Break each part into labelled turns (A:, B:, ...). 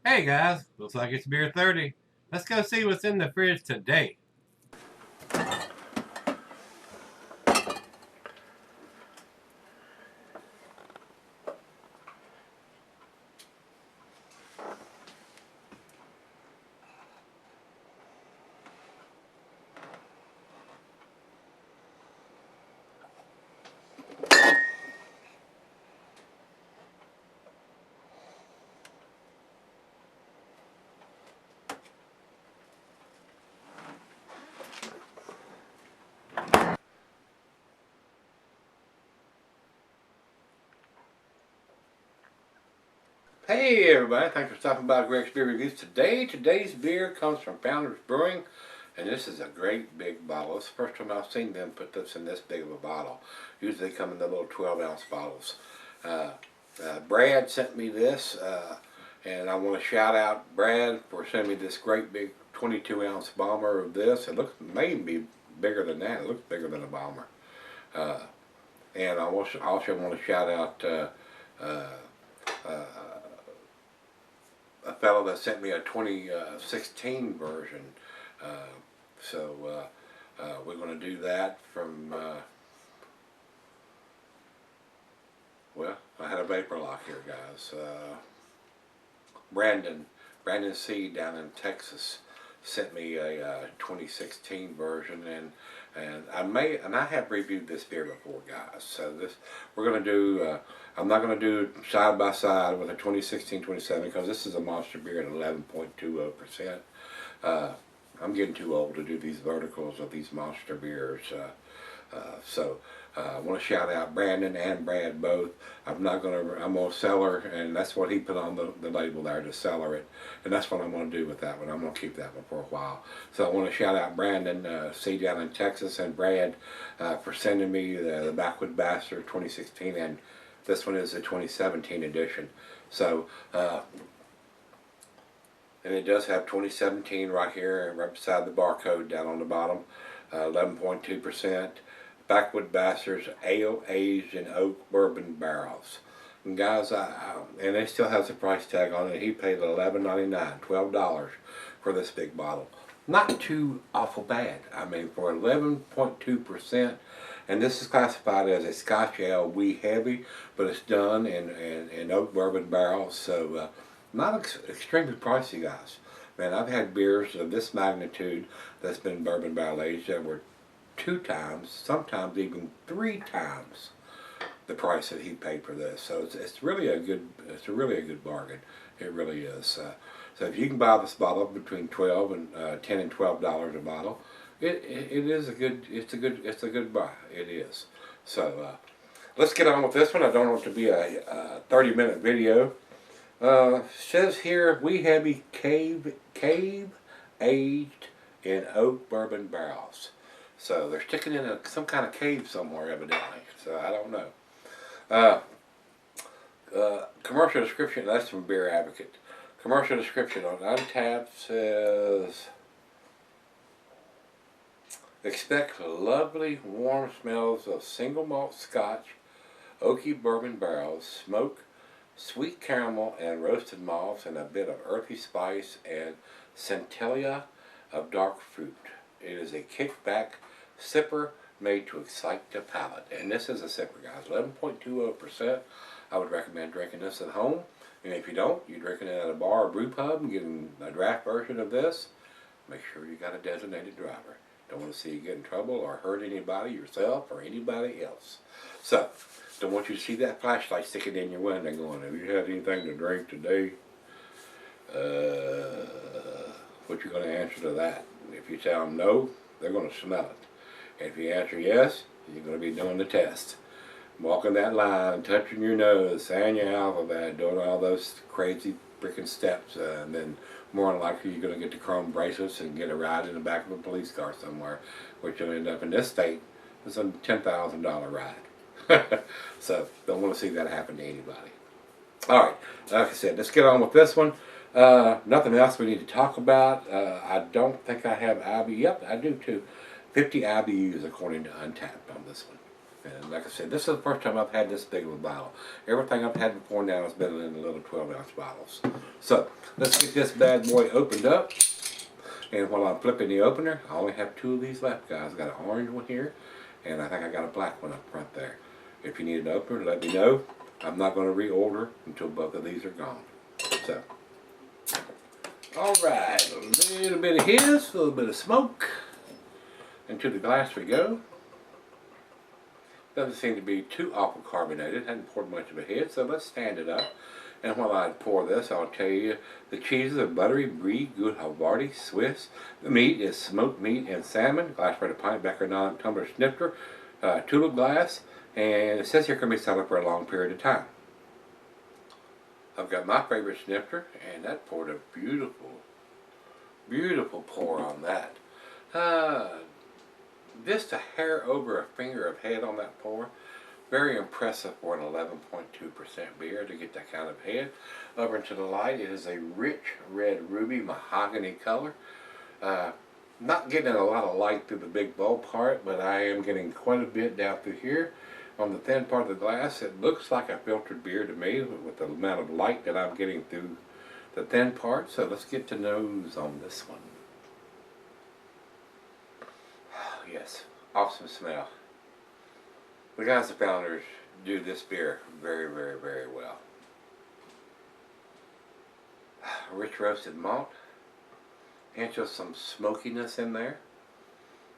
A: Hey guys, looks like it's beer 30. Let's go see what's in the fridge today.
B: Hey everybody, thanks for stopping by Gregsbeerreviews. Today's beer comes from Founders Brewing, and this is a great big bottle. It's the first time I've seen them put this in this big of a bottle. Usually they come in the little 12-ounce bottles. Brad sent me this, and I want to shout out Brad for sending me this great big 22-ounce bomber of this. It looks maybe bigger than that. It looks bigger than a bomber. Uh, and I also want to shout out uh, uh, a fellow that sent me a 2016 version. We're going to do that from, well, I had a vapor lock here, guys. Brandon C. down in Texas sent me a 2016 version, and I have reviewed this beer before, guys. So we're going to do. I'm not going to do side by side with a 2016 27 because this is a monster beer at 11.20%. I'm getting too old to do these verticals of these monster beers. I want to shout out Brandon and Brad both. I'm gonna sell her, and that's what he put on the label there, to sell her it, and that's what I'm gonna do with that one. I'm gonna keep that one for a while. So I want to shout out Brandon C down in Texas, and Brad for sending me the Backwoods Bastard 2016, and this one is the 2017 edition. So and it does have 2017 right here, right beside the barcode down on the bottom. 11.2%. Backwoods Bastards Ale aged in oak bourbon barrels. And guys, and it still has a price tag on it. He paid $11.99, $12 for this big bottle. Not too awful bad. I mean, for 11.2%, and this is classified as a Scotch ale, wee heavy, but it's done in oak bourbon barrels, so not extremely pricey, guys. Man, I've had beers of this magnitude that's been bourbon barrel aged that were 2 times, sometimes even 3 times the price that he paid for this. So it's really a good bargain. It really is. So if you can buy this bottle between $10 and $12 a bottle, it is a good buy. It is. So let's get on with this one. I don't want it to be a 30-minute video. Says here, wee heavy cave aged in oak bourbon barrels. So they're sticking in some kind of cave somewhere, evidently. So I don't know. Commercial description, that's from Beer Advocate. Commercial description on Untappd says, expect lovely warm smells of single malt Scotch, oaky bourbon barrels, smoke, sweet caramel and roasted malts, and a bit of earthy spice and centellia of dark fruit. It is a kickback sipper made to excite the palate. And this is a sipper, guys. 11.20%. I would recommend drinking this at home. And if you don't, you're drinking it at a bar or brew pub and getting a draft version of this, make sure you got a designated driver. Don't want to see you get in trouble or hurt anybody, yourself or anybody else. So, don't want you to see that flashlight sticking in your window going, have you had anything to drink today? What you going to answer to that? If you tell them no, they're going to smell it. And if you answer yes, you're going to be doing the test. Walking that line, touching your nose, saying your alphabet, doing all those crazy freaking steps, and then more than likely you're going to get the chrome bracelets and get a ride in the back of a police car somewhere, which you'll end up in this state with a $10,000 ride. So, don't want to see that happen to anybody. Alright, like I said, let's get on with this one. Nothing else we need to talk about. I don't think I have IBU. Yep, I do too. 50 IBUs according to Untappd on this one. And like I said, this is the first time I've had this big of a bottle. Everything I've had before now has been in the little 12-ounce bottles. So, Let's get this bad boy opened up. And while I'm flipping the opener, I only have 2 of these left, guys. I got an orange one here, and I think I got a black one up front there. If you need an opener, let me know. I'm not going to reorder until both of these are gone. So, alright, a little bit of hiss, a little bit of smoke. Into the glass we go. Doesn't seem to be too awful carbonated, hadn't poured much of a hit, so let's stand it up. And while I pour this, I'll tell you the cheeses are buttery, brie, good Havarti, Swiss. The meat is smoked meat and salmon, glass for the pint, Becker non-tumbler snifter, tulip glass, and it says here can be settled for a long period of time. I've got my favorite snifter, and that poured a beautiful, beautiful pour on that. Just a hair over a finger of head on that pour. Very impressive for an 11.2% beer to get that kind of head. Over into the light, it is a rich red ruby mahogany color. Not getting a lot of light through the big bowl part, but I am getting quite a bit down through here. On the thin part of the glass, it looks like a filtered beer to me with the amount of light that I'm getting through the thin part. So let's get to nose on this one. Oh, yes, awesome smell. The guys, the founders, do this beer very, very, very well. Rich roasted malt. Hint of some smokiness in there.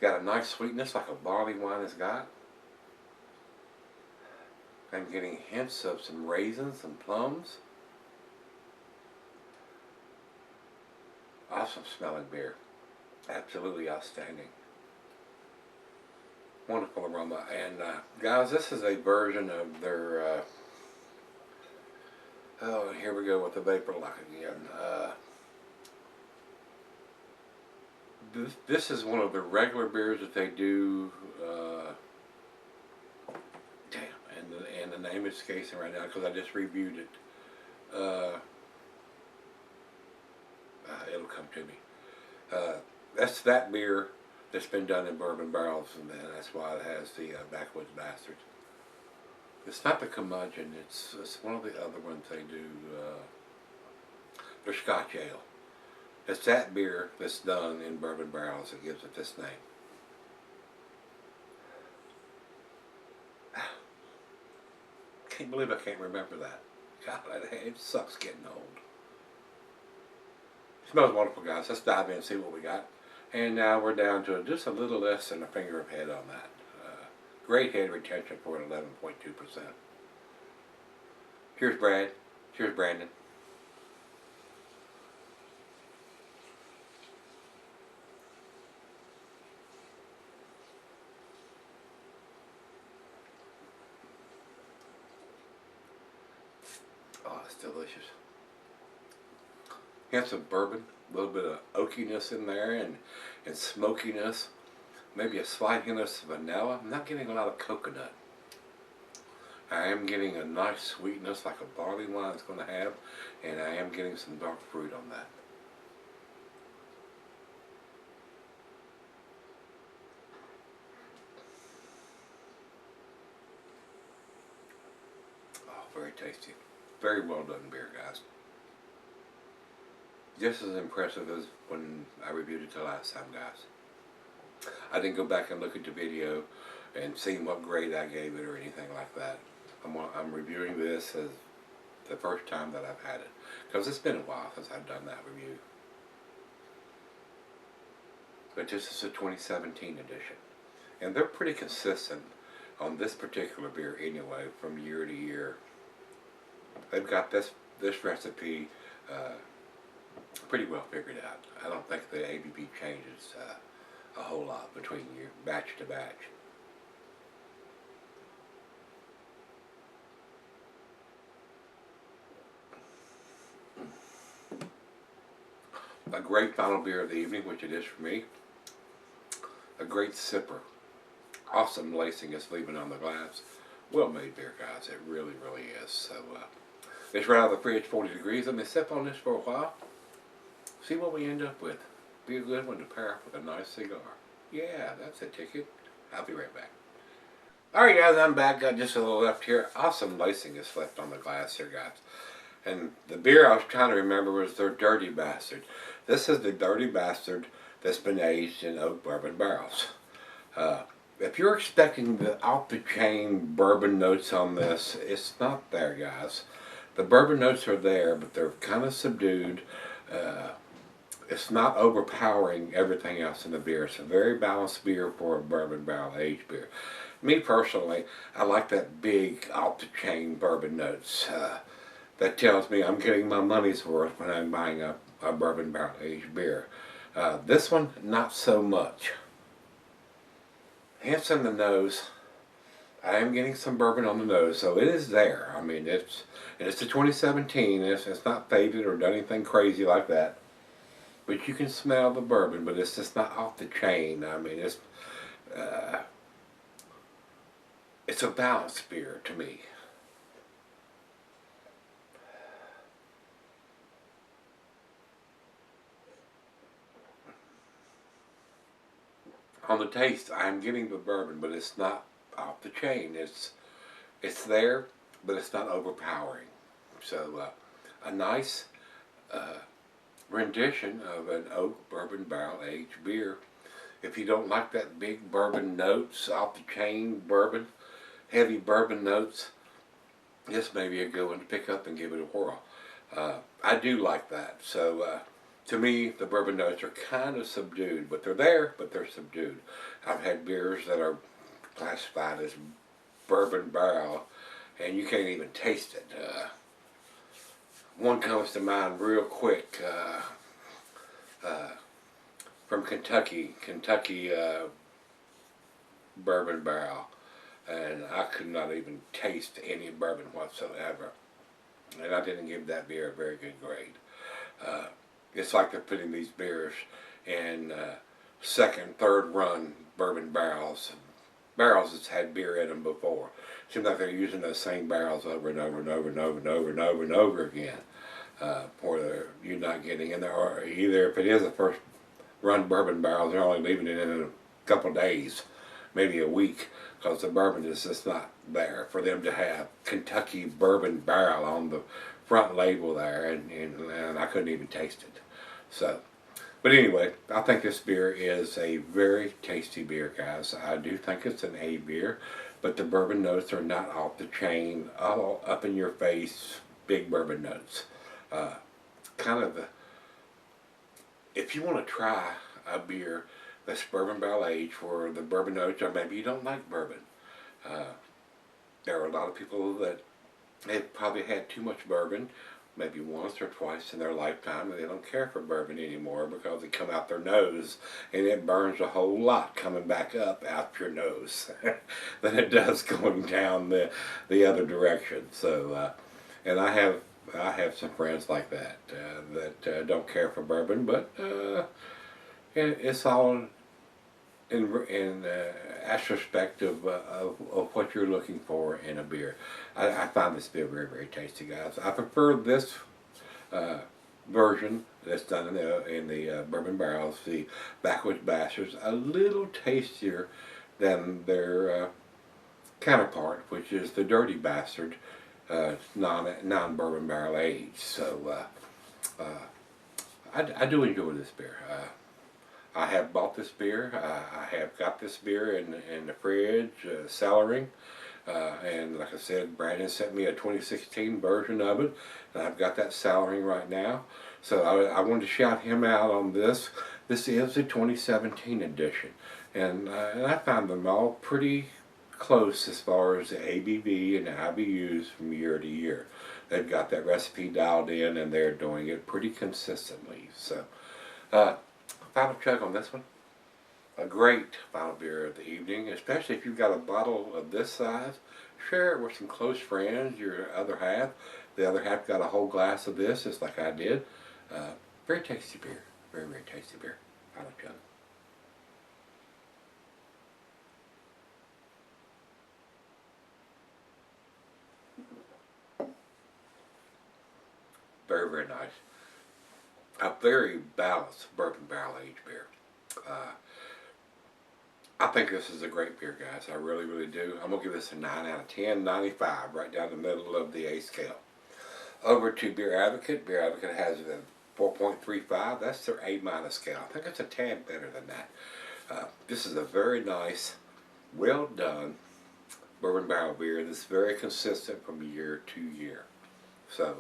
B: Got a nice sweetness like a barley wine has got. I'm getting hints of some raisins and plums. Awesome smelling beer. Absolutely outstanding. Wonderful aroma. And guys, this is a version of their oh, here we go with the vapor lock again. This is one of the regular beers that they do. Damn, and the name is escaping right now because I just reviewed it. It'll come to me. That's that beer that's been done in bourbon barrels, and that's why it has the Backwoods Bastards. It's not the curmudgeon, it's one of the other ones they do. Their Scotch Ale. It's that beer that's done in bourbon barrels that gives it this name. Can't believe I can't remember that. God, it sucks getting old. It smells wonderful, guys. Let's dive in and see what we got. And now we're down to just a little less than a finger of head on that. Great head retention for an 11.2%. Cheers, Brad. Cheers, Brandon. Oh, it's delicious. Hints of bourbon, a little bit of oakiness in there, and smokiness. Maybe a slight hint of vanilla. I'm not getting a lot of coconut. I am getting a nice sweetness like a barley wine is going to have, and I am getting some dark fruit on that. Oh, very tasty. Very well done beer, guys. Just as impressive as when I reviewed it the last time, guys. I didn't go back and look at the video and see what grade I gave it or anything like that. I'm reviewing this as the first time that I've had it, because it's been a while since I've done that review. But this is a 2017 edition, and they're pretty consistent on this particular beer anyway from year to year. They've got this recipe pretty well figured out. I don't think the ABV changes a whole lot between your batch to batch. A great final beer of the evening, which it is for me. A great sipper. Awesome lacing it's leaving on the glass. Well made beer, guys. It really, really is. So it's right out of the fridge, 40 degrees. Let me sip on this for a while. See what we end up with. Be a good one to pair up with a nice cigar. Yeah, that's a ticket. I'll be right back. Alright guys, I'm back. Got just a little left here. Awesome lacing is left on the glass here, guys. And the beer I was trying to remember was their Dirty Bastard. This is the Dirty Bastard that's been aged in oak bourbon barrels. If you're expecting the off-the-chain bourbon notes on this, it's not there, guys. The bourbon notes are there, but they're kind of subdued. It's not overpowering everything else in the beer. It's a very balanced beer for a bourbon barrel aged beer. Me personally, I like that big off-the-chain bourbon notes. That tells me I'm getting my money's worth when I'm buying a bourbon barrel aged beer. This one, not so much. Hence in the nose, I am getting some bourbon on the nose, so it is there. I mean, it's a 2017. It's not faded or done anything crazy like that. But you can smell the bourbon, but it's just not off the chain. I mean, it's a balanced beer to me. On the taste, I'm getting the bourbon, but it's not off the chain. It's there, but it's not overpowering. So a nice rendition of an oak bourbon barrel aged beer. If you don't like that big bourbon notes, off the chain bourbon, heavy bourbon notes, this may be a good one to pick up and give it a whirl. I do like that. So to me, the bourbon notes are kind of subdued, but they're there, but they're subdued. I've had beers that are classified as bourbon barrel, and you can't even taste it. One comes to mind real quick from Kentucky bourbon barrel, and I could not even taste any bourbon whatsoever, and I didn't give that beer a very good grade. It's like they're putting these beers in second, third run bourbon barrels that's had beer in them before. Seems like they're using those same barrels over and over and over and over and over and over and over again. Where you're not getting in there, or either if it is a first run bourbon barrels, they're only leaving it in a couple of days, maybe a week, because the bourbon is just not there for them to have Kentucky bourbon barrel on the front label there, and I couldn't even taste it. So, but anyway, I think this beer is a very tasty beer, guys. I do think it's an A beer, but the bourbon notes are not off the chain, all up in your face, big bourbon notes. If you want to try a beer that's bourbon barrel aged where the bourbon notes, or maybe you don't like bourbon, there are a lot of people that they've probably had too much bourbon, maybe once or twice in their lifetime, and they don't care for bourbon anymore because it come out their nose, and it burns a whole lot coming back up out your nose than it does going down the other direction. So, and I have some friends like that that don't care for bourbon, but it's all in aspect of what you're looking for in a beer. I find this beer very, very tasty, guys. I prefer this version that's done in the bourbon barrels, the Backwoods Bastards, a little tastier than their counterpart, which is the Dirty Bastard, non-bourbon barrel aged. So I do enjoy this beer. I have bought this beer. I have got this beer in the fridge, cellaring. And like I said, Brandon sent me a 2016 version of it, and I've got that cellaring right now. So I wanted to shout him out on this. This is the 2017 edition, and I found them all pretty close as far as the ABV and the IBUs from year to year. They've got that recipe dialed in, and they're doing it pretty consistently. So, final chug on this one. A great final beer of the evening, especially if you've got a bottle of this size. Share it with some close friends, your other half. The other half got a whole glass of this, just like I did. Very tasty beer. Very, very tasty beer. Final chug. Very, very nice. A very balanced bourbon barrel aged beer. I think this is a great beer, guys. I really, really do. I'm going to give this a 9 out of 10, 95, right down the middle of the A scale. Over to Beer Advocate. Beer Advocate has a 4.35. That's their A- scale. I think it's a tad better than that. This is a very nice, well done bourbon barrel beer that's very consistent from year to year. So,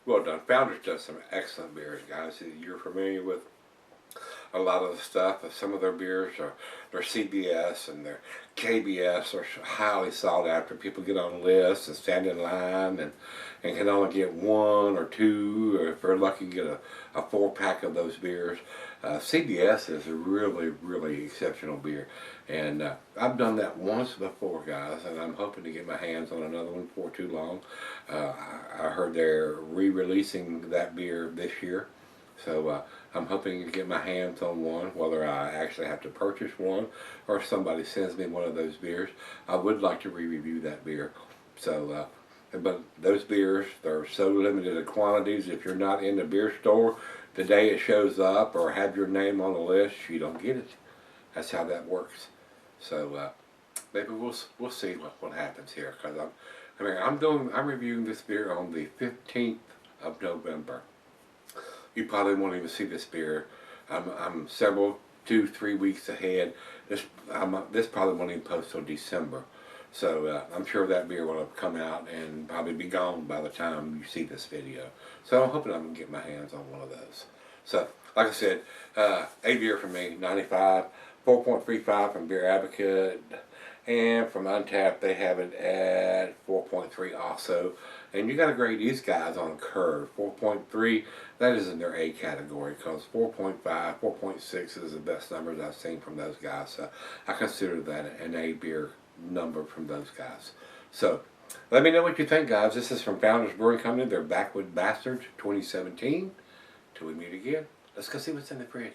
B: well done. Founders does some excellent beers, guys. You're familiar with a lot of the stuff. Some of their beers are their CBS and their KBS are highly sought after. People get on lists and stand in line and can only get one or two, or if they're lucky, get a 4-pack of those beers. CBS is a really, really exceptional beer. And I've done that once before, guys, and I'm hoping to get my hands on another one before too long. I heard they're re-releasing that beer this year. So I'm hoping to get my hands on one, whether I actually have to purchase one or if somebody sends me one of those beers. I would like to re-review that beer. So, but those beers, they're so limited in quantities. If you're not in the beer store the day it shows up or have your name on the list, you don't get it. That's how that works. So maybe we'll see what happens here. Because I'm reviewing this beer on the 15th of November. You probably won't even see this beer. I'm 2-3 weeks ahead. This probably won't even post till December. So I'm sure that beer will have come out and probably be gone by the time you see this video. So I'm hoping I'm going to get my hands on one of those. So, like I said, a beer from me, 95, 4.35 from Beer Advocate, and from Untapped they have it at 4.3 also. And you got to grade these guys on a curve. 4.3, that is in their A category, because 4.5, 4.6 is the best numbers I've seen from those guys. So I consider that an A beer number from those guys. So let me know what you think, guys. This is from Founders Brewing Company. They're Backwoods Bastards 2017. Till we meet again, let's go see what's in the fridge.